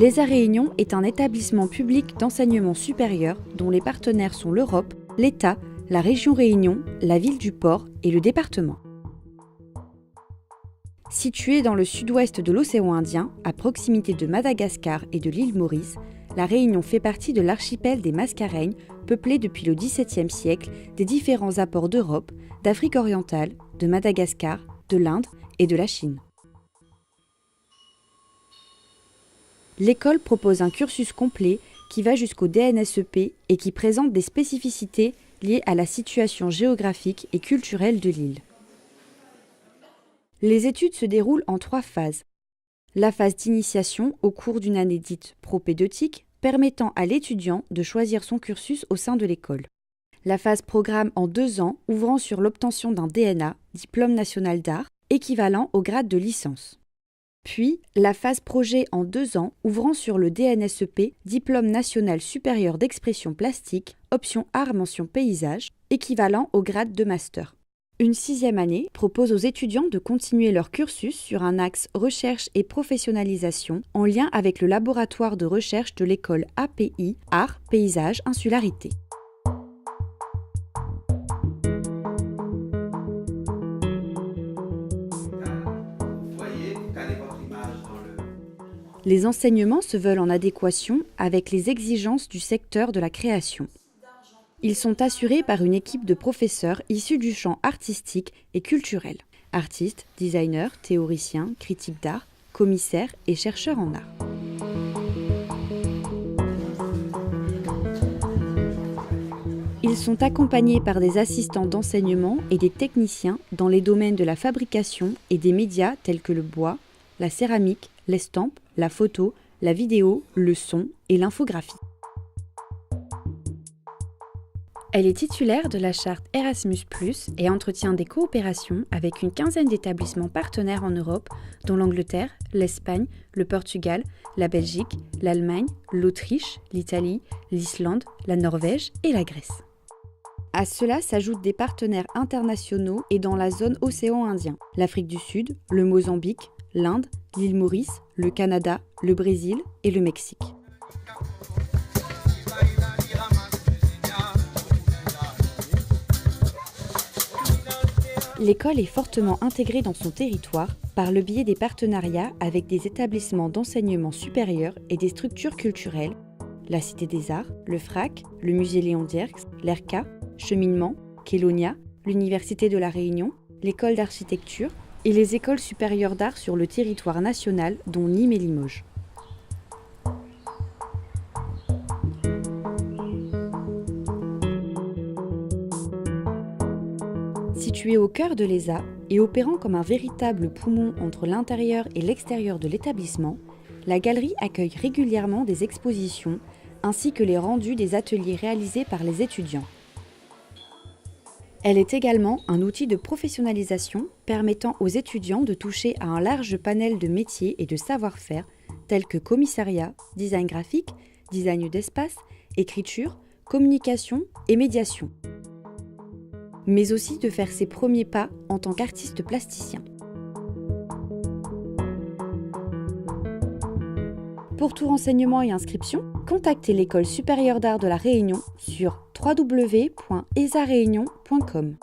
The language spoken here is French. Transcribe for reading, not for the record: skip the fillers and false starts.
L'ESA Réunion est un établissement public d'enseignement supérieur dont les partenaires sont l'Europe, l'État, la région Réunion, la ville du Port et le département. Située dans le sud-ouest de l'océan Indien, à proximité de Madagascar et de l'île Maurice, la Réunion fait partie de l'archipel des Mascareignes, peuplé depuis le XVIIe siècle des différents apports d'Europe, d'Afrique orientale, de Madagascar, de l'Inde et de la Chine. L'école propose un cursus complet qui va jusqu'au DNSEP et qui présente des spécificités liées à la situation géographique et culturelle de l'île. Les études se déroulent en 3 phases. La phase d'initiation au cours d'une année dite propédeutique, permettant à l'étudiant de choisir son cursus au sein de l'école. La phase programme en 2 ans, ouvrant sur l'obtention d'un DNA, diplôme national d'art, équivalent au grade de licence. Puis, la phase projet en 2 ans, ouvrant sur le DNSEP, diplôme national supérieur d'expression plastique, option art mention paysage, équivalent au grade de master. Une 6e année propose aux étudiants de continuer leur cursus sur un axe recherche et professionnalisation en lien avec le laboratoire de recherche de l'école API, Art, Paysage, Insularité. Les enseignements se veulent en adéquation avec les exigences du secteur de la création. Ils sont assurés par une équipe de professeurs issus du champ artistique et culturel. Artistes, designers, théoriciens, critiques d'art, commissaires et chercheurs en art. Ils sont accompagnés par des assistants d'enseignement et des techniciens dans les domaines de la fabrication et des médias tels que le bois, la céramique, l'estampe, la photo, la vidéo, le son et l'infographie. Elle est titulaire de la charte Erasmus+, et entretient des coopérations avec une 15aine d'établissements partenaires en Europe, dont l'Angleterre, l'Espagne, le Portugal, la Belgique, l'Allemagne, l'Autriche, l'Italie, l'Islande, la Norvège et la Grèce. À cela s'ajoutent des partenaires internationaux et dans la zone océan Indien, l'Afrique du Sud, le Mozambique, l'Inde, l'île Maurice, le Canada, le Brésil et le Mexique. L'école est fortement intégrée dans son territoire par le biais des partenariats avec des établissements d'enseignement supérieur et des structures culturelles, la Cité des Arts, le FRAC, le Musée Léon Dierks, l'ERCA, Cheminement, Kélonia, l'Université de la Réunion, l'École d'architecture et les écoles supérieures d'art sur le territoire national dont Nîmes et Limoges. Située au cœur de l'ESA et opérant comme un véritable poumon entre l'intérieur et l'extérieur de l'établissement, la galerie accueille régulièrement des expositions ainsi que les rendus des ateliers réalisés par les étudiants. Elle est également un outil de professionnalisation permettant aux étudiants de toucher à un large panel de métiers et de savoir-faire tels que commissariat, design graphique, design d'espace, écriture, communication et médiation. Mais aussi de faire ses premiers pas en tant qu'artiste plasticien. Pour tout renseignement et inscription, contactez l'École supérieure d'art de la Réunion sur www.esaréunion.com.